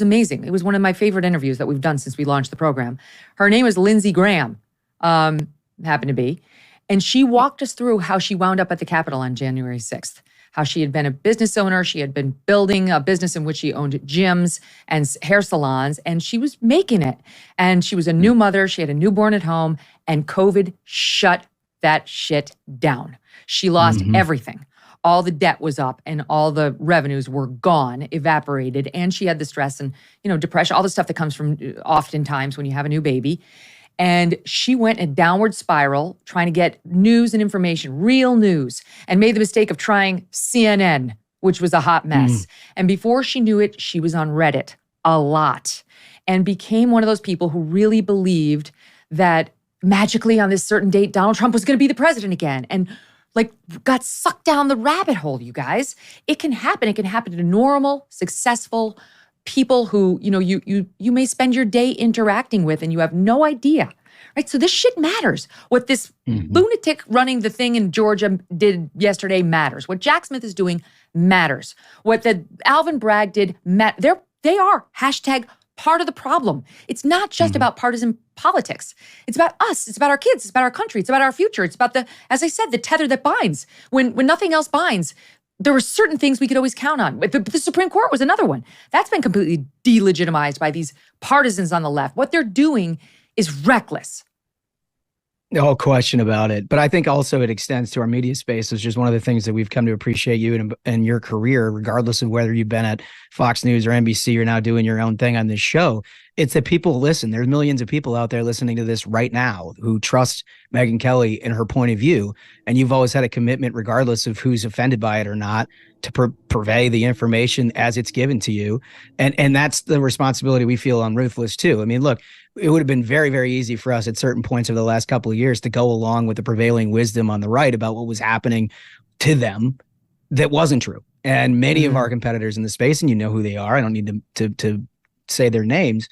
amazing. It was one of my favorite interviews that we've done since we launched the program. Her name is Lindsey Graham, happened to be. And she walked us through how she wound up at the Capitol on January 6th, how she had been a business owner. She had been building a business in which she owned gyms and hair salons, and she was making it. And she was a new mother. She had a newborn at home, and COVID shut that shit down. She lost everything. All the debt was up and all the revenues were gone, evaporated. And she had the stress and, depression, all the stuff that comes from oftentimes when you have a new baby. And she went in a downward spiral trying to get news and information, real news, and made the mistake of trying CNN, which was a hot mess. And before she knew it, she was on Reddit a lot and became one of those people who really believed that magically on this certain date, Donald Trump was going to be the president again. And got sucked down the rabbit hole, you guys. It can happen. It can happen to normal, successful people who, you may spend your day interacting with and you have no idea, right? So this shit matters. What this lunatic running the thing in Georgia did yesterday matters. What Jack Smith is doing matters. What the Alvin Bragg did, they are #part of the problem. It's not just about partisan politics. It's about us. It's about our kids. It's about our country. It's about our future. It's about as I said, the tether that binds. When nothing else binds, there were certain things we could always count on. The Supreme Court was another one. That's been completely delegitimized by these partisans on the left. What they're doing is reckless. No question about it. But I think also it extends to our media space. It's just one of the things that we've come to appreciate you and your career, regardless of whether you've been at Fox News or NBC, you're now doing your own thing on this show. It's that people listen. There's millions of people out there listening to this right now who trust Megyn Kelly and her point of view. And you've always had a commitment, regardless of who's offended by it or not, to purvey the information as it's given to you. And that's the responsibility we feel on Ruthless too. I mean, look, it would have been very, very easy for us at certain points over the last couple of years to go along with the prevailing wisdom on the right about what was happening to them that wasn't true. And many of our competitors in the space, and you know who they are, I don't need to say their names,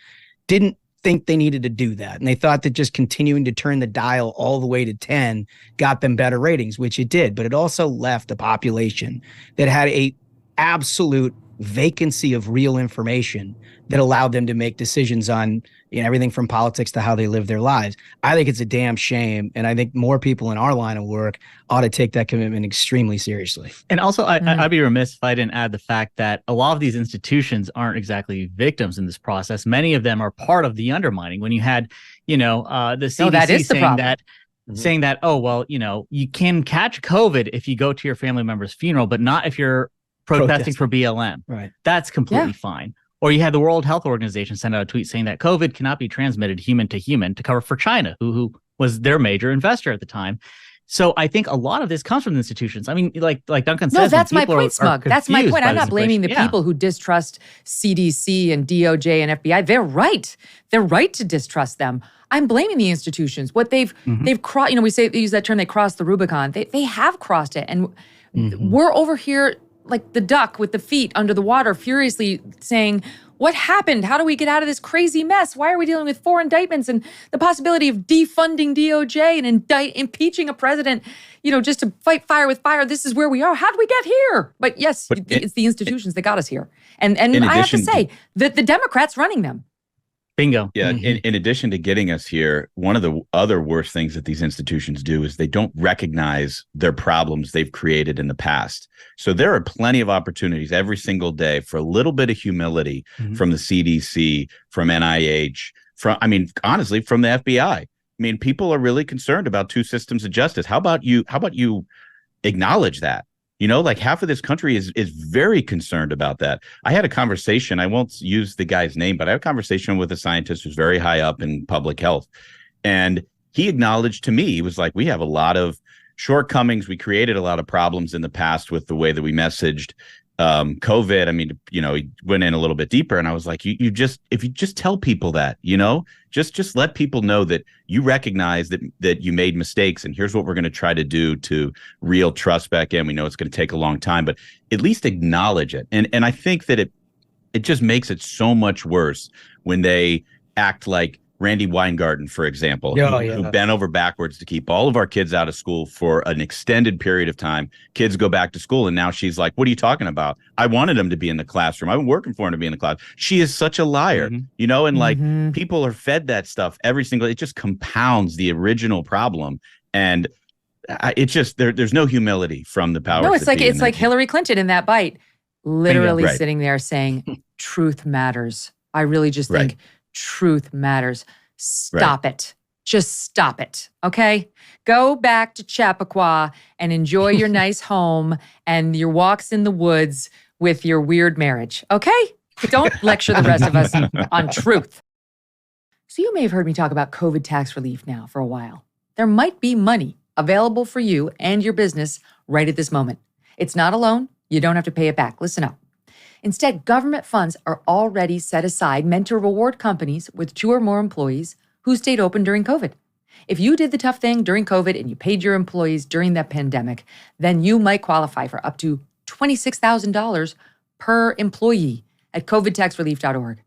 didn't think they needed to do that. And they thought that just continuing to turn the dial all the way to 10 got them better ratings, which it did. But it also left a population that had a absolute vacancy of real information that allowed them to make decisions on everything from politics to how they live their lives. I think it's a damn shame. And I think more people in our line of work ought to take that commitment extremely seriously. And also, I'd be remiss if I didn't add the fact that a lot of these institutions aren't exactly victims in this process. Many of them are part of the undermining. When you had, the CDC saying that, oh, well, you can catch COVID if you go to your family member's funeral, but not if you're protesting for BLM. Right. That's completely fine. Or you had the World Health Organization send out a tweet saying that COVID cannot be transmitted human to human to cover for China, who was their major investor at the time. So I think a lot of this comes from the institutions. I mean, like Duncan says. No, that's my point, Smug. That's my point. I'm not blaming the people who distrust CDC and DOJ and FBI. They're right. They're right to distrust them. I'm blaming the institutions. What they've crossed, they use that term, they crossed the Rubicon. They have crossed it. And we're over here like the duck with the feet under the water, furiously saying, what happened? How do we get out of this crazy mess? Why are we dealing with 4 indictments and the possibility of defunding DOJ and impeaching a president, just to fight fire with fire? This is where we are. How did we get here? But yes, it's the institutions that got us here. And I have to say that the Democrats running them. Bingo. Yeah. In addition to getting us here, one of the other worst things that these institutions do is they don't recognize their problems they've created in the past. So there are plenty of opportunities every single day for a little bit of humility from the CDC, from NIH, honestly, from the FBI. I mean, people are really concerned about 2 systems of justice. How about you acknowledge that? Half of this country is very concerned about that. I had a conversation, I won't use the guy's name, but I had a conversation with a scientist who's very high up in public health. And he acknowledged to me, he was like, we have a lot of shortcomings. We created a lot of problems in the past with the way that we messaged COVID. I mean, he went in a little bit deeper, and I was like, if you just tell people that, just let people know that you recognize that you made mistakes, and here's what we're going to try to do to reel trust back in. We know it's going to take a long time, but at least acknowledge it. And I think that it just makes it so much worse when they act like Randy Weingarten, for example, who bent over backwards to keep all of our kids out of school for an extended period of time. Kids go back to school, and now she's like, what are you talking about? I wanted them to be in the classroom. I've been working for them to be in the class. She is such a liar, and like people are fed that stuff it just compounds the original problem. And it's just, there's no humility from the powers. No, it's like Hillary Clinton in that bite, literally sitting there saying, truth matters. I really just think truth matters. Stop it. Just stop it. Okay? Go back to Chappaqua and enjoy your nice home and your walks in the woods with your weird marriage. Okay? Don't lecture the rest of us on truth. So you may have heard me talk about COVID tax relief now for a while. There might be money available for you and your business right at this moment. It's not a loan. You don't have to pay it back. Listen up. Instead, government funds are already set aside meant to reward companies with 2 or more employees who stayed open during COVID. If you did the tough thing during COVID and you paid your employees during that pandemic, then you might qualify for up to $26,000 per employee at covidtaxrelief.org.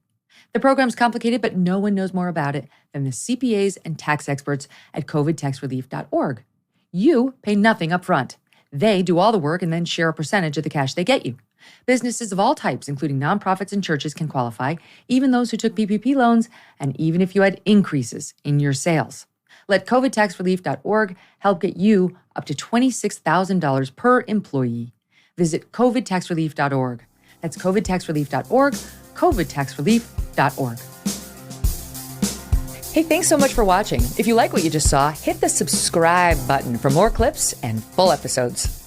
The program's complicated, but no one knows more about it than the CPAs and tax experts at covidtaxrelief.org. You pay nothing up front. They do all the work and then share a percentage of the cash they get you. Businesses of all types, including nonprofits and churches, can qualify, even those who took PPP loans, and even if you had increases in your sales. Let covidtaxrelief.org help get you up to $26,000 per employee. Visit covidtaxrelief.org. That's covidtaxrelief.org, covidtaxrelief.org. Hey, thanks so much for watching. If you like what you just saw, hit the subscribe button for more clips and full episodes.